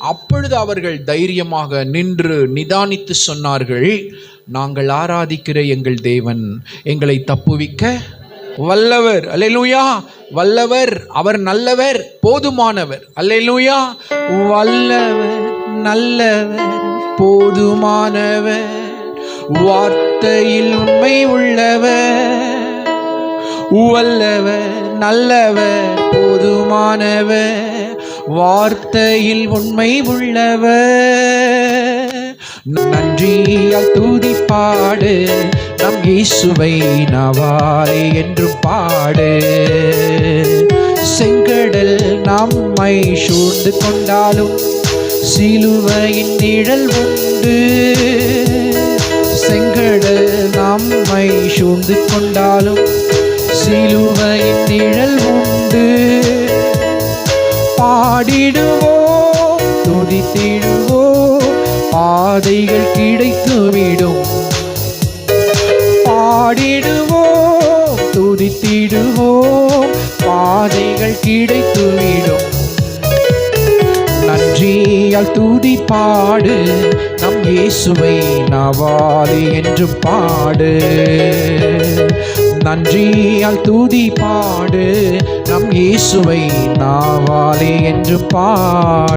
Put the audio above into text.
அப்பொழுது அவர்கள் தைரியமாக நின்று நிதானித்து சொன்னார்கள், நாங்கள் ஆராதிக்கிற எங்கள் தேவன் எங்களை தப்புவிக்க வல்லவர். அல்லேலூயா. வல்லவர், அவர் நல்லவர், போதுமானவர். அல்லேலூயா. வல்லவர், நல்லவர், போதுமானவர், வார்த்தையில் உண்மை உள்ளவர். வல்லவர், நல்லவர், போதுமானவர், வார்த்தையில் உண்மை உள்ளவர். நன்றியால் துதி பாடு, நம் இயேசுவை நாவாலே என்று பாடு. செங்கடல் நம்மை சூழ்ந்து கொண்டாலும் சிலுவையின் நிழல் உண்டு. செங்கடல் நம்மை சூழ்ந்து கொண்டாலும் சிலுவையின் நிழல் உண்டு. பாடிடுவோம், துதித்திடுவோம், பாதைகள் கிடைத்துவிடும். பாடிடுவோம், துதித்திடுவோம், பாதைகள் கிடைத்துவிடும். நன்றியால் துதி பாடு, நம் இயேசுவை நாவாலே என்று பாடு. நன்றியால் துதி பாடு, நம் இயேசுவை நாவாலே என்று பாடு.